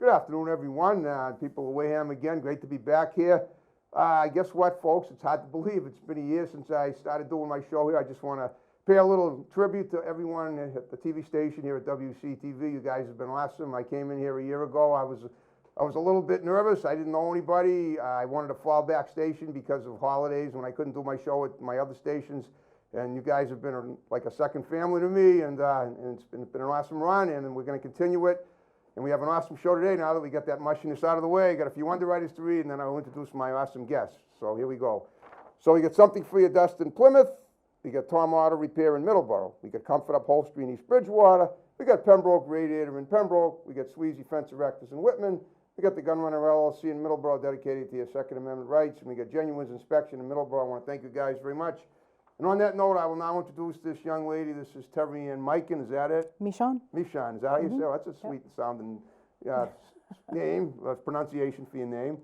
Good afternoon, everyone. People of Wareham again, great to be back here. Guess what, folks? It's hard to believe. It's been a year since I started doing my show here. I just want to pay a little tribute to everyone at the TV station here at WCTV. You guys have been awesome. I came in here a year ago. I was a little bit nervous. I didn't know anybody. I wanted to fall back station because of holidays when I couldn't do my show at my other stations. And you guys have been like a second family to me, and it's been an awesome run, and we're going to continue it. And we have an awesome show today now that we got that mushiness out of the way. Got a few underwriters to read, and then I will introduce my awesome guests. So here we go. So we got Something for Your Dust in Plymouth. We got Tom Auto Repair in Middleborough. We got Comfort Upholstery in East Bridgewater. We got Pembroke Radiator in Pembroke. We got Sweezy Fence Erectors in Whitman. We got the Gunrunner LLC in Middleborough, dedicated to your Second Amendment rights. And we got Genuine's Inspection in Middleborough. I want to thank you guys very much. And on that note, I will now introduce this young lady. This is Terie Kay Michon. Is that it? Michon. Michon. Is that how you say it? That's a sweet sounding name, pronunciation for your name.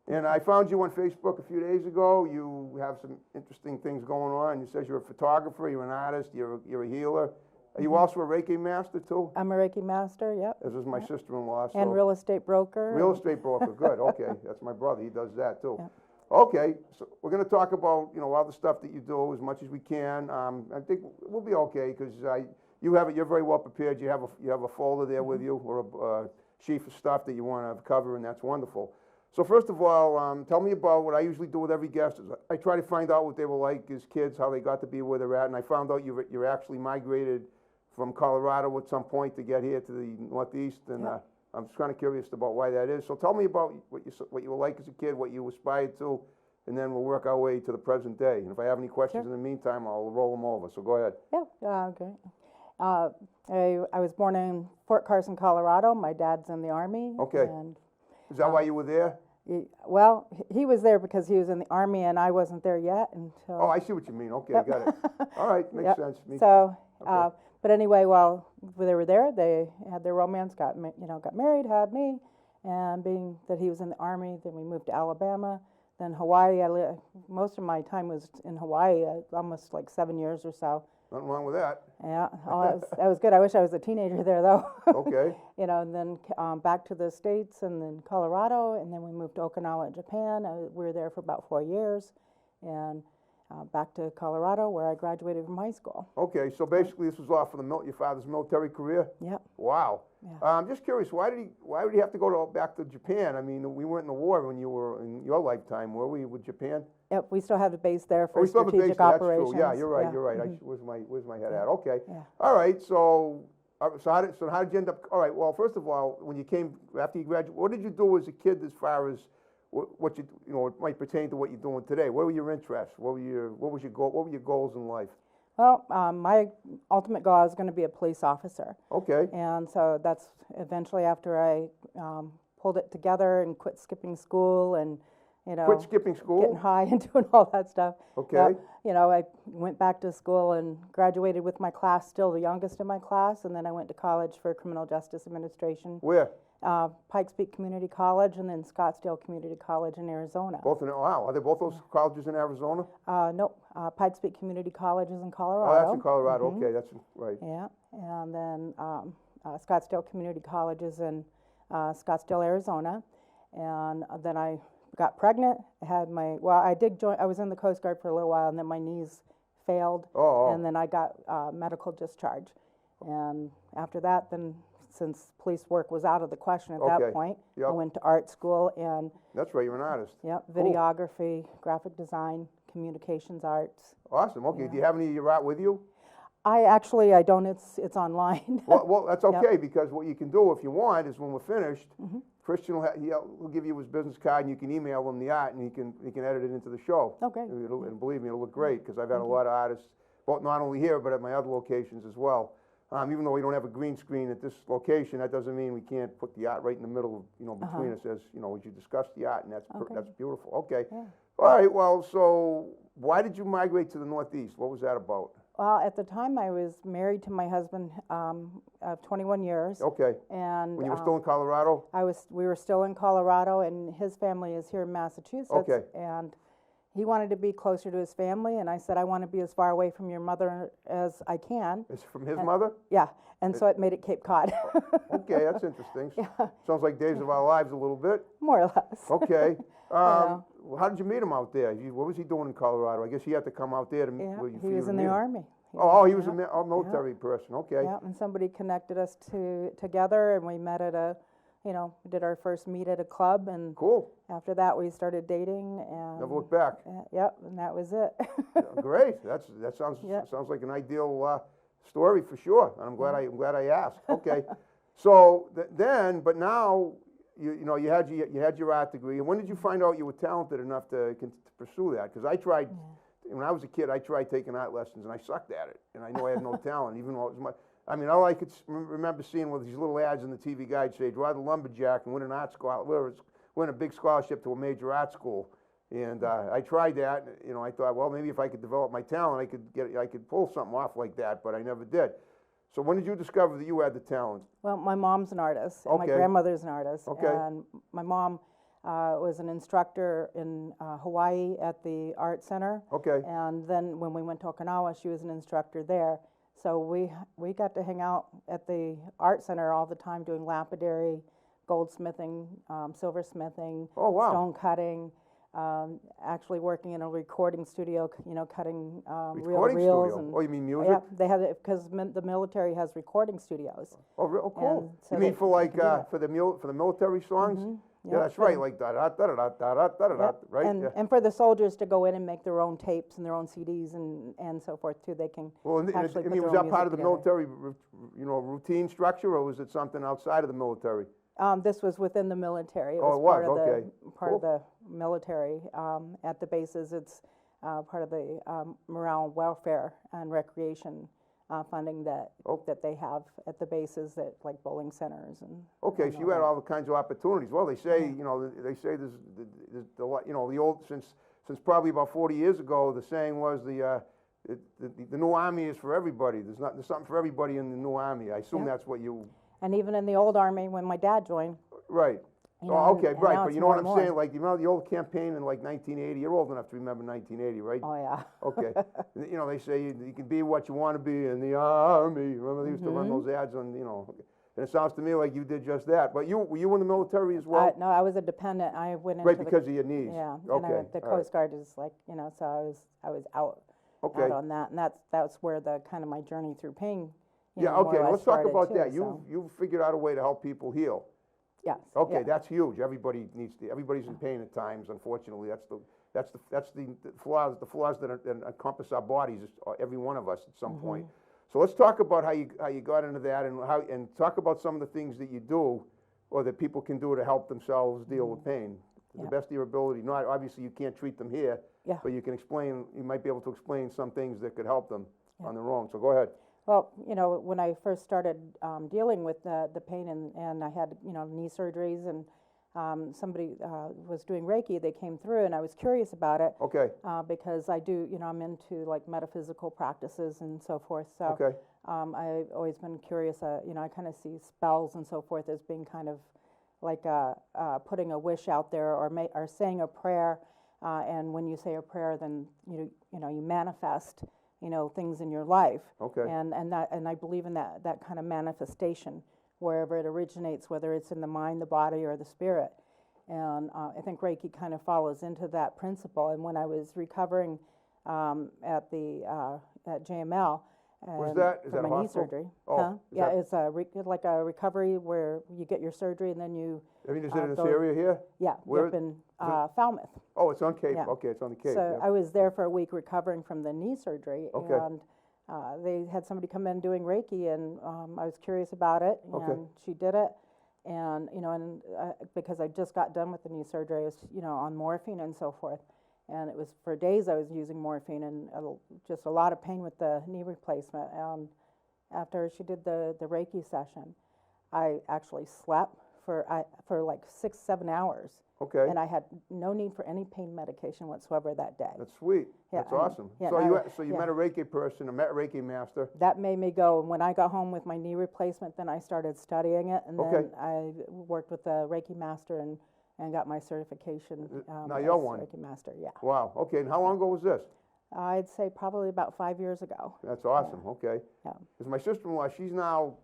And I found you on Facebook a few days ago. You have some interesting things going on. You says you're a photographer, you're an artist, you're a healer. Are you also a Reiki master too? I'm a Reiki master, yep. This is my sister-in-law. So and real estate broker. Real estate broker, good. Okay, that's my brother. He does that too. Yep. Okay, so we're going to talk about all the stuff that you do as much as we can. I think we'll be okay because you're very well prepared. You have a folder there with you or a sheaf of stuff that you want to cover, and that's wonderful. So first of all, tell me about what I usually do with every guest. Is I try to find out what they were like as kids, how they got to be where they're at, and I found out you're actually migrated from Colorado at some point to get here to the Northeast, and I'm just kind of curious about why that is. So tell me about what you were like as a kid, what you aspired to, and then we'll work our way to the present day. And if I have any questions in the meantime, I'll roll them over. So go ahead. Yeah, okay. I was born in Fort Carson, Colorado. My dad's in the Army. Okay. And, is that why you were there? He was there because he was in the Army, and I wasn't there yet until... Oh, I see what you mean. Okay, got it. All right, makes sense. So, okay. But anyway, while they were there, they had their romance, got married, had me, and being that he was in the Army, then we moved to Alabama, then Hawaii. Most of my time was in Hawaii, almost like 7 years or so. Nothing wrong with that. Yeah, that was good. I wish I was a teenager there, though. Okay. And then back to the States, and then Colorado, and then we moved to Okinawa, Japan. We were there for about 4 years, and back to Colorado, where I graduated from high school. Okay, so basically this was all for your father's military career? Yep. Wow. Yeah. I'm just curious, why would he have to go back to Japan? I mean, we weren't in the war when you were in your lifetime, were we, with Japan? Yep, we still have a base there for we still have a base there, operations. that's true. Yeah, you're right, Yeah. you're right. Mm-hmm. Where's my head at? Okay. Yeah. All right, so how did you end up, all right, well, first of all, when you came, after you graduated, what did you do as a kid as far as what it might pertain to what you're doing today? What were your interests? What were your goals in life? Well, my ultimate goal is going to be a police officer. Okay. And so that's eventually after I pulled it together and quit skipping school and, Quit skipping school? Getting high and doing all that stuff. Okay. I went back to school and graduated with my class, still the youngest in my class, and then I went to college for criminal justice administration. Where? Pikes Peak Community College and then Scottsdale Community College in Arizona. Wow, are they both those colleges in Arizona? Nope, Pikes Peak Community College is in Colorado. Oh, that's in Colorado, okay, that's right. Yeah, and then Scottsdale Community College is in Scottsdale, Arizona. And then I got pregnant, I was in the Coast Guard for a little while, and then my knees failed, and then I got medical discharge. And after that, then since police work was out of the question at that point, I went to art school and... That's right, you're an artist. Yep, videography, graphic design, communications arts. Awesome, okay. Do you have any of your art with you? I don't, it's online. Well, that's okay, because what you can do if you want is when we're finished, Christian will give you his business card and you can email him the art and he can edit it into the show. Okay. And believe me, it'll look great because I've had a lot of artists, both not only here but at my other locations as well. Even though we don't have a green screen at this location, that doesn't mean we can't put the art right in the middle, between us as you discuss the art, and that's beautiful. Okay. Yeah. All right. Well, so why did you migrate to the Northeast? What was that about? Well, at the time I was married to my husband of 21 years. Okay. And when you were still in Colorado? We were still in Colorado, and his family is here in Massachusetts. Okay. And he wanted to be closer to his family, and I said, I want to be as far away from your mother as I can. It's from his mother? Yeah, and so it made it Cape Cod. Okay, that's interesting. Yeah. Sounds like Days of Our Lives a little bit. More or less. Okay. Yeah. How did you meet him out there? What was he doing in Colorado? I guess he had to come out there to meet Yeah, for he you was to in meet the him. Army. He was a military person. Okay. Yeah, and somebody connected us together, and we met at we did our first meet at a club, and Cool. after that we started dating, and Never looked back. Yep, and that was it. Great. That sounds Yeah. sounds like an ideal story for sure. And I'm glad I asked. Okay. So but now you had your art degree. And when did you find out you were talented enough to pursue that? Because I tried. When I was a kid, I tried taking art lessons, and I sucked at it. And I knew I had no talent, even though it was all I could remember seeing was these little ads in the TV guide say, draw the lumberjack and win an art scholarship, win a big scholarship to a major art school. And I tried that. I thought, well, maybe if I could develop my talent, I could pull something off like that, but I never did. So when did you discover that you had the talent? Well, my mom's an artist, and my Okay. grandmother's an artist. Okay. And my mom was an instructor in Hawaii at the art center. Okay. And then when we went to Okinawa, she was an instructor there. So we got to hang out at the art center all the time doing lapidary, goldsmithing, silversmithing, Oh, wow. stone cutting, actually working in a recording studio, cutting Recording reels. studio? And, Oh, you mean music? yeah, they had it because the military has recording studios. Oh, cool. And so You mean they- for they can do that. for the military songs? Yeah, Yeah, that's for right. the- Like da da da da da da da da, Yep. right? And, Yeah. and for the soldiers to go in and make their own tapes and their own CDs and so forth too, they can Well, actually put was their that own part of the music together. military, routine structure, or was it something outside of the military? This was within the military. Oh, it part was, of okay. part of the military. At the bases, it's part of the morale, welfare, and recreation funding that they have at the bases, that like bowling centers and. Okay, and so all you had that. all the kinds of opportunities. Well, they say, there's the old, since probably about 40 years ago, the saying was the new army is for everybody. There's something for everybody in the new army. I assume Yeah. that's what you. And even in the old army, when my dad joined. Right. You know, Oh, okay, and right. now But it's you know more what and I'm more. saying? Like, the old campaign in like 1980. You're old enough to remember 1980, right? Oh yeah. Okay. They say you can be what you want to be in the army. Remember they used to run those ads on, And it sounds to me like you did just that. But were you in the military as well? No, I was a dependent. I went into Right, the, because of your knees. yeah, Okay. and the all right. Coast Guard is like, so I was out Okay. on that, and that's where the kind of my journey through pain. Yeah. more Okay. or less Let's talk started about too, that. so, You figured out a way to help people heal. yes. Okay, yeah. that's huge. Everybody's in pain at times. Unfortunately, that's the flaws that encompass our bodies. Every one of us at some point. So let's talk about how you got into that, and talk about some of the things that you do, or that people can do to help themselves deal with pain to the Yeah. best of your ability. Not obviously you can't treat them here, Yeah. but you can explain. You might be able to explain some things that could help them on their own. So go ahead. Well, when I first started dealing with the pain, and I had knee surgeries, and somebody was doing Reiki, they came through, and I was curious about it. Okay. Because I do, I'm into like metaphysical practices and so forth. So Okay. I've always been curious. I kind of see spells and so forth as being kind of like putting a wish out there, or saying a prayer. And when you say a prayer, then you manifest things in your life. Okay. And I believe in that kind of manifestation wherever it originates, whether it's in the mind, the body, or the spirit. And I think Reiki kind of follows into that principle. And when I was recovering at JML, Is that from a my knee hospital? surgery, Oh, is yeah, that- it's like a recovery where you get your surgery and then you I mean, is it in this go- area here? yeah, Where up in Falmouth. Oh, it's on Cape. Yeah. Okay, it's on the Cape. So yeah. I was there for a week recovering from the knee surgery, Okay. and they had somebody come in doing Reiki, and I was curious about it, and Okay. she did it, and because I just got done with the knee surgery, I was on morphine and so forth, and it was for days I was using morphine, and just a lot of pain with the knee replacement. And after she did the Reiki session, I actually slept for like 6-7 hours. Okay. And I had no need for any pain medication whatsoever that day. That's sweet. Yeah, That's and- awesome. yeah, So and you I- so you yeah. met a Reiki person, a Reiki master. That made me go. And when I got home with my knee replacement, then I started studying it, and Okay. then I worked with a Reiki master, and and got my certification. Now you're as one. Reiki Master, yeah. Wow, okay, and how long ago was this? I'd say probably about 5 years ago. That's awesome, okay. Yeah. Because my sister-in-law, she now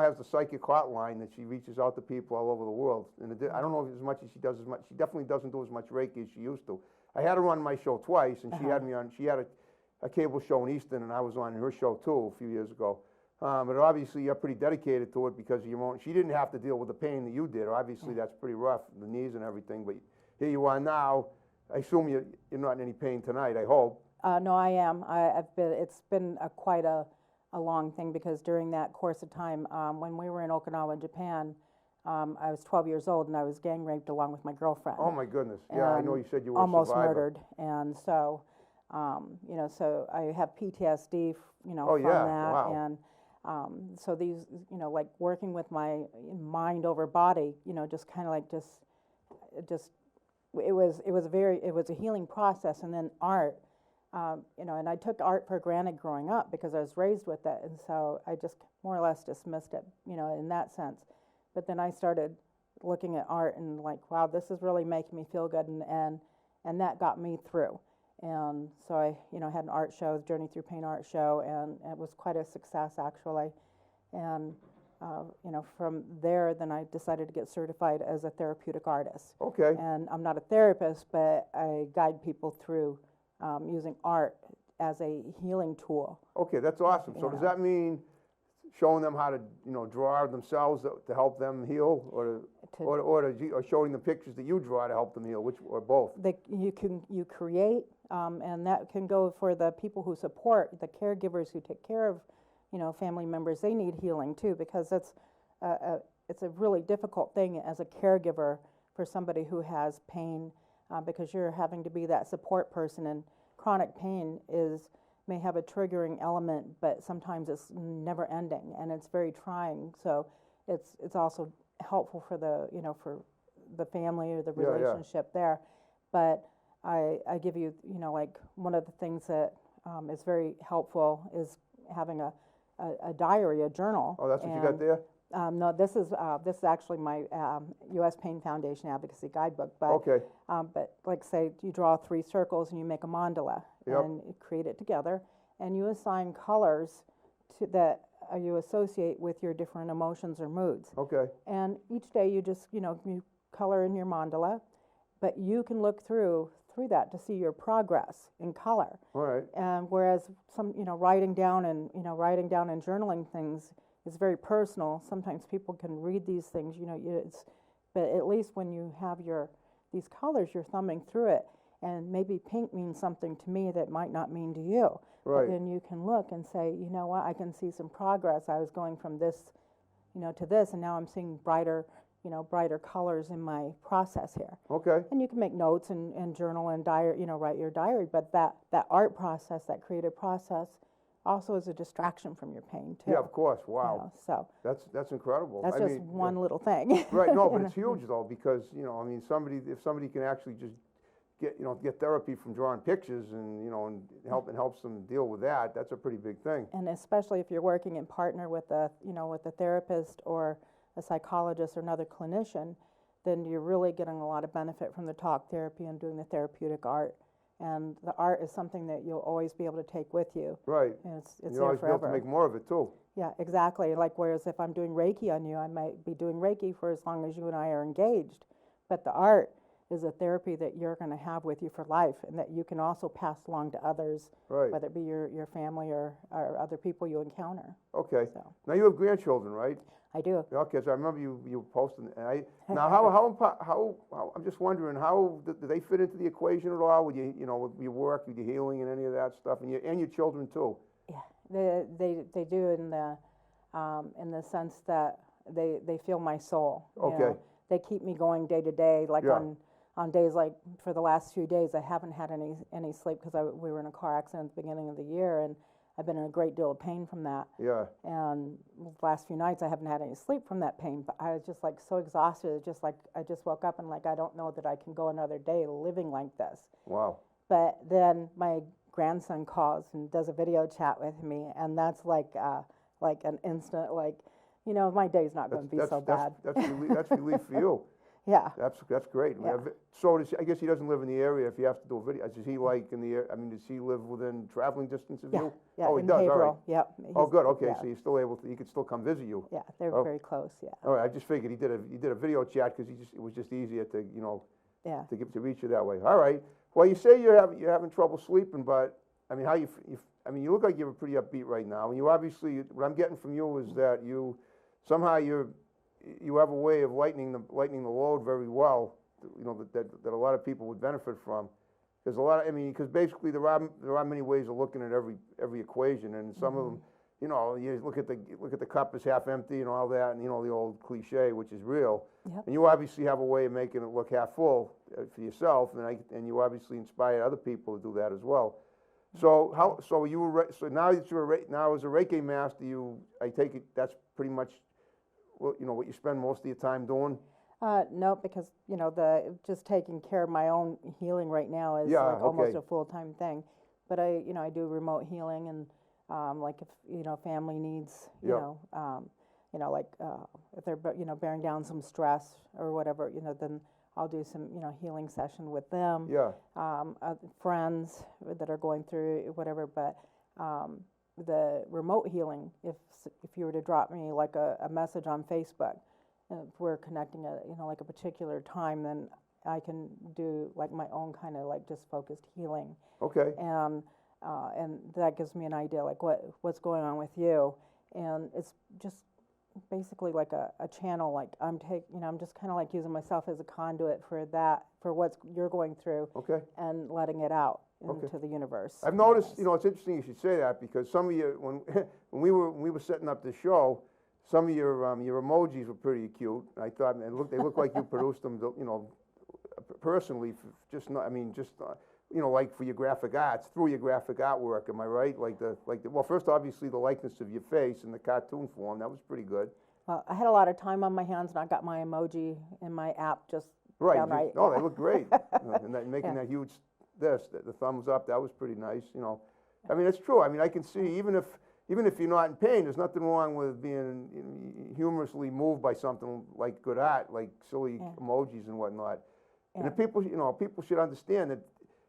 has the psychic hotline that she reaches out to people all over the world. And I don't know if as much as she does as much, she definitely doesn't do as much Reiki as she used to. I had her on my show twice, and she had me on, she had a cable show in Easton, and I was on her show too a few years ago. But obviously you're pretty dedicated to it because she didn't have to deal with the pain that you did. Obviously that's pretty rough, the knees and everything, but here you are now. I assume you're not in any pain tonight, I hope. No, I am. It's been quite a long thing because during that course of time, when we were in Okinawa, Japan, I was 12 years old and I was gang raped along with my girlfriend. Oh my goodness! Yeah, I know you said you were almost a survivor. murdered, and so, so I have PTSD, from Oh, yeah. that, Wow. and so these, like working with my mind over body, just kind of like it was a healing process, and then art. And I took art for granted growing up because I was raised with it, and so I just more or less dismissed it, in that sense. But then I started looking at art and like, wow, this is really making me feel good, and that got me through. And so I, had an art show, Journey Through Pain art show, and it was quite a success actually. And from there, then I decided to get certified as a therapeutic artist. Okay. And I'm not a therapist, but I guide people through using art as a healing tool. Okay, that's awesome. So does that mean showing them how to, draw themselves to help them heal, or showing them pictures that you draw to help them heal, or both? You create, and that can go for the people who support, the caregivers who take care of, family members. They need healing too, because it's a really difficult thing as a caregiver for somebody who has pain, because you're having to be that support person, and chronic pain may have a triggering element, but sometimes it's never ending and it's very trying. So it's also helpful for for the family or the relationship there. But I give you, like one of the things that is very helpful is having a diary, a journal. Oh, that's what you got there? No, this is actually my U.S. Pain Foundation Advocacy Guidebook. But, Okay. But like say you draw 3 circles and you make a mandala, Yep. and you create it together, and you assign colors that you associate with your different emotions or moods. Okay. And each day you just you color in your mandala, but you can look through that to see your progress in color. All right. And whereas some writing down and journaling things is very personal. Sometimes people can read these things, but at least when you have these colors, you're thumbing through it, and maybe pink means something to me that might not mean to you. Right. But then you can look and say, you know what, I can see some progress. I was going from this, to this, and now I'm seeing brighter colors in my process here. Okay. And you can make notes and journal and diary, write your diary. But that art process, that creative process, also is a distraction from your pain too. Yeah, of course. Wow. So That's incredible. that's just one little thing. Right. No, but it's huge though, because if somebody can actually just get therapy from drawing pictures and helps them deal with that, that's a pretty big thing. And especially if you're working in partner with a therapist or a psychologist or another clinician, then you're really getting a lot of benefit from the talk therapy and doing the therapeutic art. And the art is something that you'll always be able to take with you. Right. And it's You'll there always forever. be able to make more of it too. Yeah, exactly. Like whereas if I'm doing Reiki on you, I might be doing Reiki for as long as you and I are engaged. But the art is a therapy that you're going to have with you for life, and that you can also pass along to others, Right. whether it be your family or other people you encounter. Okay. So Now you have grandchildren, right? I do. Okay, so I remember you posting. Now, how I'm just wondering, how do they fit into the equation at all? With with your work, with your healing, and any of that stuff, and your children too? Yeah, they do in the sense that they feel my soul. Okay. They keep me going day to day. Like Yeah. on days like for the last few days, I haven't had any sleep because we were in a car accident at the beginning of the year, and I've been in a great deal of pain from that. Yeah. And the last few nights I haven't had any sleep from that pain, but I was just like so exhausted. It's just like I just woke up and like I don't know that I can go another day living like this. Wow. But then my grandson calls and does a video chat with me, and that's like an instant my day's not going to be so bad. That's relief for you. Yeah. That's great. Yeah. So I guess he doesn't live in the area if you have to do a video. Does he like in the area, I mean, does he live within traveling distance of Yeah, you? yeah, Oh, he in does, all right. Haverhill, yep. Oh, He's- good, okay, yeah, so you're still able to, he could still come visit you. yeah, they're Oh. very close, yeah, All right, I just figured he did a video chat because it was just easier to, yeah. to reach you that way. All right. Well, you say you're having trouble sleeping, but I mean, I mean, you look like you're pretty upbeat right now, and you obviously, what I'm getting from you is that you have a way of lightening the load very well. That a lot of people would benefit from. There's a lot of, because basically there are many ways of looking at every equation, and some of them, you look at the cup as half empty and all that, and the old cliche, which is real. Yep. And you obviously have a way of making it look half full for yourself, and you obviously inspire other people to do that as well. So now that now as a Reiki master, I take it that's pretty much what you spend most of your time doing. No, because, just taking care of my own healing right now is Yeah, like almost okay. a full-time thing. But I do remote healing and, like if, family needs, Yeah. like, if they're, bearing down some stress or whatever, then I'll do some, healing session with them. Yeah. Friends that are going through whatever, but, the remote healing, if you were to drop me like a message on Facebook, if we're connecting at like a particular time, then I can do like my own kind of like just focused healing, Okay. and that gives me an idea like what's going on with you, and it's just basically like a channel, like I'm just kind of like using myself as a conduit for what you're going through, Okay. and letting it out Okay. into the universe. I've noticed, it's interesting you should say that because some of you, when we were setting up the show, some of your emojis were pretty cute. I thought, and they look like you produced them, personally, like for your graphic arts, through your graphic artwork. Am I right? Well, first obviously the likeness of your face in the cartoon form, that was pretty good. I had a lot of time on my hands, and I got my emoji in my app just Right. downright. No, they look great. And making Yeah. that huge, the thumbs up, that was pretty nice. I mean, it's true. I mean, I can see even if you're not in pain, there's nothing wrong with being humorously moved by something like good art, like silly emojis and whatnot. And if people should understand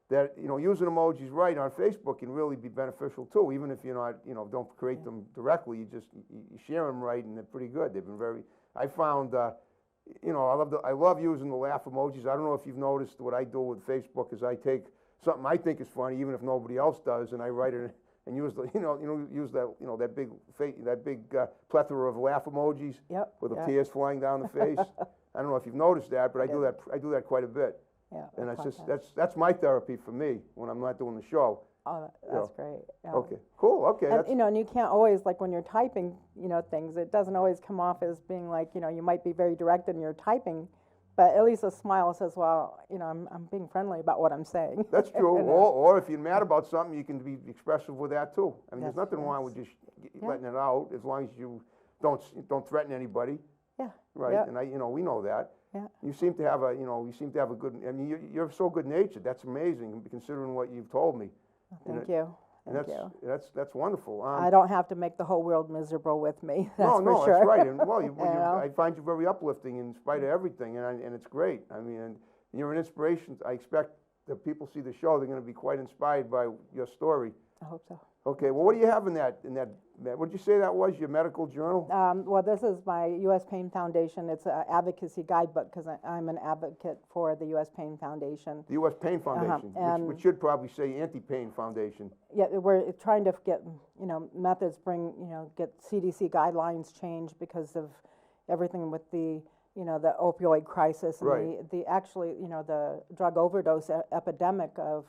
that using emojis right on Facebook can really be beneficial too, even if you're not, don't create them directly, you share them right, and they're pretty good. They've been I found, I love using the laugh emojis. I don't know if you've noticed what I do with Facebook is I take something I think is funny, even if nobody else does, and I write it and use that big plethora of laugh emojis. Yep. With the Yep. tears flying down the face. I don't know if you've noticed that, but I do that quite a bit. Yeah. And I caught that. that's my therapy for me when I'm not doing the show. Oh, that's great. Yeah. Okay, cool. Okay, And, and you can't always, like when you're typing, things, it doesn't always come off as being like, you might be very direct in your typing, but at least a smile says, well, I'm being friendly about what I'm saying. that's true. Or if you're mad about something, you can be expressive with that too. I mean, there's Yes, nothing wrong with yes. just letting it out as long as you don't threaten anybody. Yeah. Right, Yep. and we know that. Yeah. You seem to have a good. I mean, you're so good natured. That's amazing, considering what you've told me. Thank you. And Thank you. that's wonderful. I don't have to make the whole world miserable with me. That's no, for sure. that's right. And well, know? I find you very uplifting in spite of everything, and it's great. I mean, and you're an inspiration. I expect that people see the show, they're going to be quite inspired by your story. I hope so. Okay, well, what do you have in that? What did you say that was? Your medical journal? Well, this is my U.S. Pain Foundation. It's an advocacy guidebook because I'm an advocate for the U.S. Pain Foundation. The U.S. Pain Foundation, which should probably say Anti-Pain Foundation. Yeah, we're trying to get, methods get CDC guidelines changed because of everything with the, the opioid crisis and Right. the drug overdose epidemic of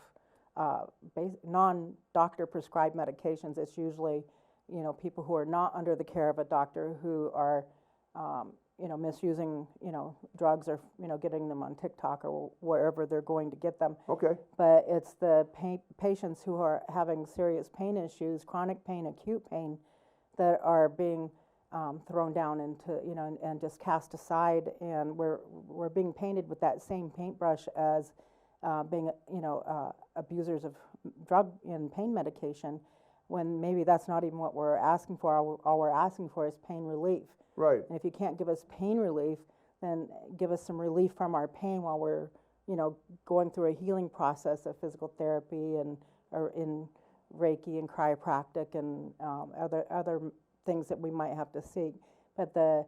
non-doctor prescribed medications. It's usually, people who are not under the care of a doctor who are, misusing, drugs or, getting them on TikTok or wherever they're going to get them. Okay. But it's the patients who are having serious pain issues, chronic pain, acute pain, that are being thrown down into, and just cast aside. And we're being painted with that same paintbrush as being, abusers of drug and pain medication, when maybe that's not even what we're asking for. All we're asking for is pain relief. Right. And if you can't give us pain relief, then give us some relief from our pain while we're, going through a healing process of physical therapy or in Reiki and chiropractic and other things that we might have to seek. But the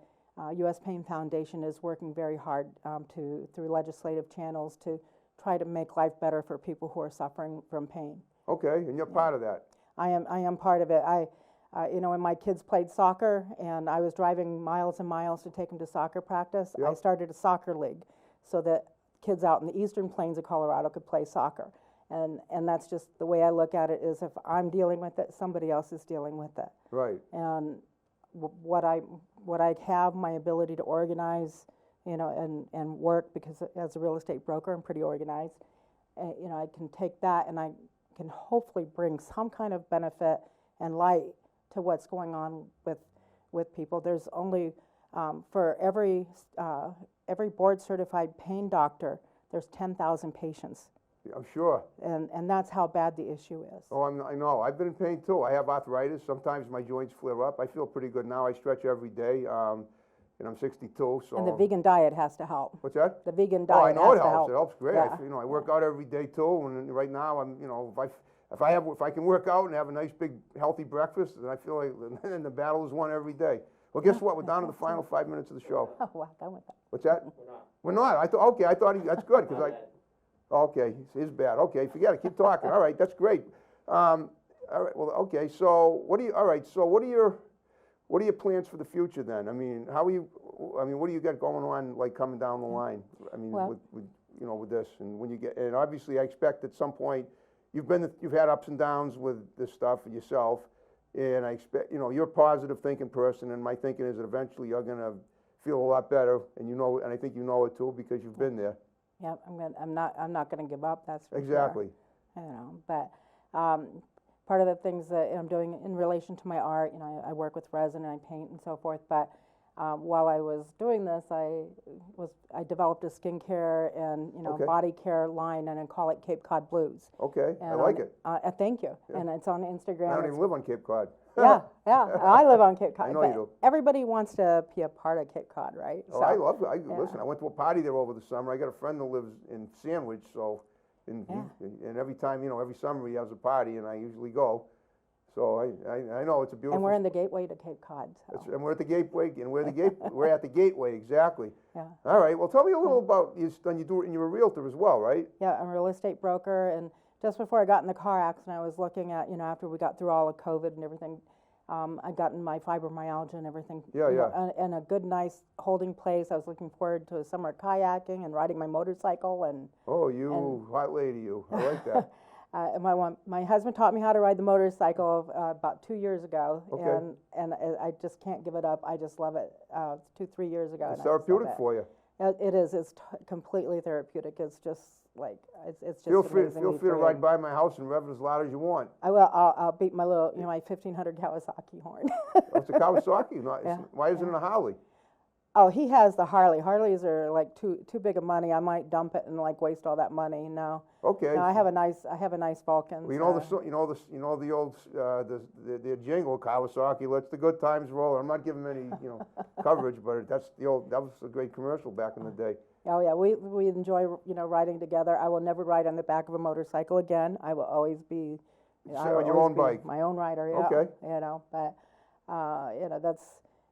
U.S. Pain Foundation is working very hard through legislative channels to try to make life better for people who are suffering from pain. Okay, and you're part of that. I am part of it. When my kids played soccer and I was driving miles and miles to take them to soccer practice, I started a soccer league so that kids out in the eastern plains of Colorado could play soccer. And that's just the way I look at it, is if I'm dealing with it, somebody else is dealing with it. Right. And what I have, my ability to organize, and work, because as a real estate broker, I'm pretty organized. I can take that and I can hopefully bring some kind of benefit and light to what's going on with people. There's only, for every board certified pain doctor, there's 10,000 patients. I'm sure. And that's how bad the issue is. Oh, I know. I've been in pain too. I have arthritis. Sometimes my joints flare up. I feel pretty good now. I stretch every day. And I'm 62, so. And the vegan diet has to help. What's that? The vegan Oh, I diet know has it to helps. help. It helps great. Yeah. I work out every day too. And right now, I'm, if I can work out and have a nice big healthy breakfast, then I feel like then the battle is won every day. Well, guess what? We're down to the final 5 minutes of the show. Oh, well, done with that. What's that? We're not. I thought that's good because okay, it's bad. Okay, forget it. Keep talking. All right, that's great. All right. Well, okay. So what are your plans for the future then? I mean, what do you got going on, like coming down the line? I mean, Well, with this, and when you get, and obviously I expect at some point you've had ups and downs with this stuff yourself, and I expect, you're a positive thinking person, and my thinking is that eventually you're gonna feel a lot better, and and I think you know it too because you've been there. Yeah, I'm not gonna give up, that's for Exactly. sure. But part of the things that I'm doing in relation to my art, I work with resin and I paint and so forth, but while I was doing this, I developed a skincare and, Okay. body care line, and I call it Cape Cod Blues. Okay, I And like it. Thank you. Yeah. And it's on Instagram. I don't It's- even live on Cape Cod. yeah, I live on Cape Cod. I know you but do. Everybody wants to be a part of Cape Cod, right? Oh, listen, I went to a party there over the summer. I got a friend that lives in Sandwich, so, and every time, every summer he has a party, and I usually go. So I know it's a beautiful. And we're in the gateway to Cape Cod. So. And we're at the gateway, we're at the gateway, exactly. Yeah. All right, well, tell me a little about, and you're a realtor as well, right? Yeah, I'm a real estate broker, and just before I got in the car accident, I was looking at, after we got through all of COVID and everything, I'd gotten my fibromyalgia and everything. Yeah. And a good, nice holding place. I was looking forward to a summer kayaking and riding my motorcycle and. Oh, you hot lady, you. I like that. And my husband taught me how to ride the motorcycle about 2 years ago, Okay. and I just can't give it up. I just love it. 2-3 years ago. It's and I just love therapeutic it. for you. It is. It's completely therapeutic. It's just like it's just Feel free amazingly to ride freeing. by my house and rev it as loud as you want. I will. I'll beat my little, my 1500 Kawasaki horn. Oh, it's a Kawasaki. Yeah. Why isn't it a Harley? Oh, he has the Harley. Harleys are like too big of money. I might dump it and like waste all that money. No. Okay. No, I have a nice Vulcan. Well, the old the jingle, Kawasaki lets the good times roll. I'm not giving any coverage, but that was a great commercial back in the day. Oh yeah, we enjoy riding together. I will never ride on the back of a motorcycle again. I will always be On your own bike. my own rider. Yeah. Okay. But that's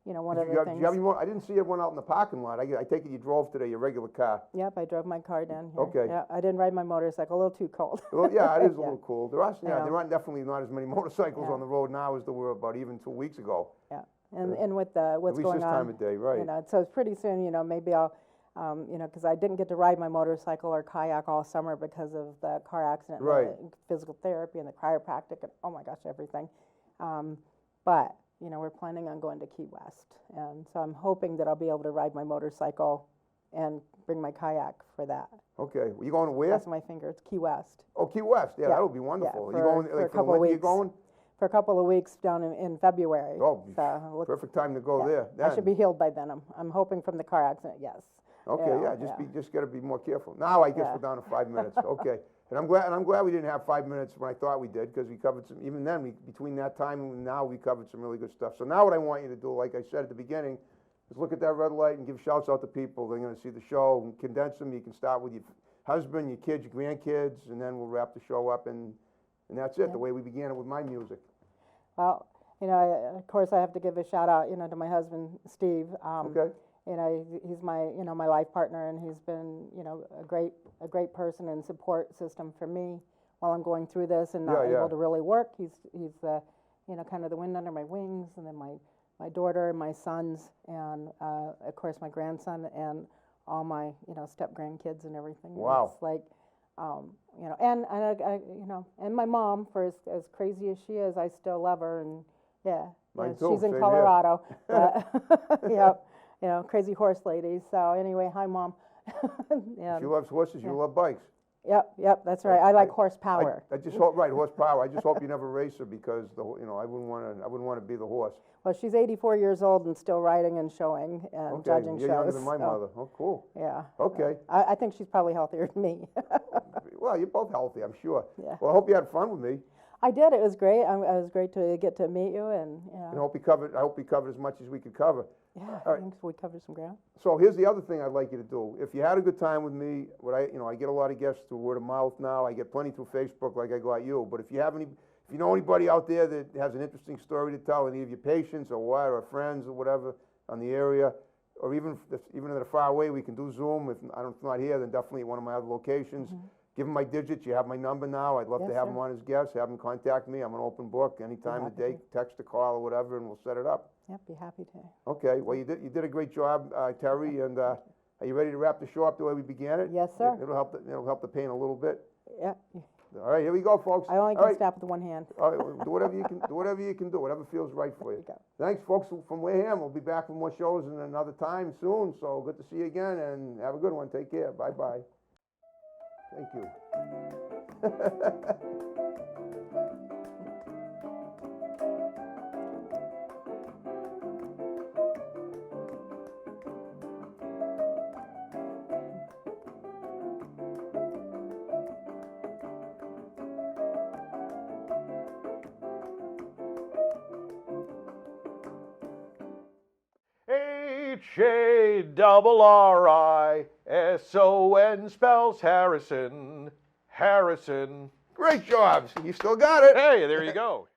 one of the things. Did you have any more? I didn't see everyone out in the parking lot. I take it you drove today, your regular car. Yep, I drove my car down here. Okay. Yeah, I didn't ride my motorcycle. A little too cold. Well, yeah, it is a Yeah. little cool. There aren't definitely not as many motorcycles on the road now as there were about even 2 weeks ago. Yeah, and with what's At least going this on, time of day, right? so it's pretty soon, maybe I'll, because I didn't get to ride my motorcycle or kayak all summer because of the car accident, and Right. the physical therapy and the chiropractic, and oh my gosh, everything. But we're planning on going to Key West, and so I'm hoping that I'll be able to ride my motorcycle and bring my kayak for that. Okay. Well, you going to where? Cross my fingers, Key West. Oh, Key West. Yeah, Yeah. that would be wonderful. for- you going for a like for the couple of winter? You weeks. going? For a couple of weeks down in February. Oh, so perfect time to go yeah, there. I then. should be healed by then. I'm hoping from the car accident, yes. Okay, Yeah, just got to be more careful. Now I guess Yeah. we're down to 5 minutes. Okay, and I'm glad we didn't have 5 minutes when I thought we did because we covered some. Even then, between that time and now, we covered some really good stuff. So now what I want you to do, like I said at the beginning, Just look at that red light and give shouts out to people. They're gonna see the show and condense them. You can start with your husband, your kids, your grandkids, and then we'll wrap the show up, and that's it, the way we began it with my music. Well, of course, I have to give a shout out, to my husband, Steve. Okay. He's my, my life partner, and he's been, a great person and support system for me while I'm going through this and not able to really work. He's the, kind of the wind under my wings, and then my daughter and my sons, and of course my grandson and all my, step grandkids and everything. Wow. It's like, and I, and my mom, for as crazy as she is, I still love her, and Mine too, she's in same Colorado. But, crazy horse lady. So anyway, hi, Mom. She loves horses, you love bikes. Yep, that's right. I like horsepower. I just hope, right, horsepower. I just hope you never race her, because I wouldn't want to be the horse. Well, she's 84 years old and still riding and showing and judging you're shows. younger than my mother. Oh, cool. Yeah. Okay. I think she's probably healthier than me. Well, you're both healthy, I'm sure. Yeah. Well, I hope you had fun with me. I did. It was great. It was great to get to meet you, and I hope we covered as much as we could cover. yeah, All I right. think we covered some ground. So here's the other thing I'd like you to do. If you had a good time with me, I get a lot of guests through word of mouth now. I get plenty through Facebook, like I got you. But if you know anybody out there that has an interesting story to tell, any of your patients or what, or friends or whatever on the area, or even if they're far away, we can do Zoom. If not here, then definitely at one of my other locations. Give them my digits. You have my number now. I'd love to Yes, have sir. them on as guests. Have them contact me. I'm an open book any time of the day. Text or call or whatever, and we'll set it up. Yep, be happy to. Okay. Well, you did a great job, Terry. And are you ready to wrap the show up the way we began it? Yes, sir. It'll help the pain a little bit. Yeah. All right. Here we go, folks. I only All can right. snap with one hand. All right, well, do whatever you can. Do whatever you can do. Whatever feels right for you. There you Thanks, folks, from Wareham. We'll be back with more shows in another time soon. So good to see you again, and have a good one. Take care. Bye bye. Thank you. Harrison spells Harrison. Harrison. Great job. You still got it. Hey, there you go.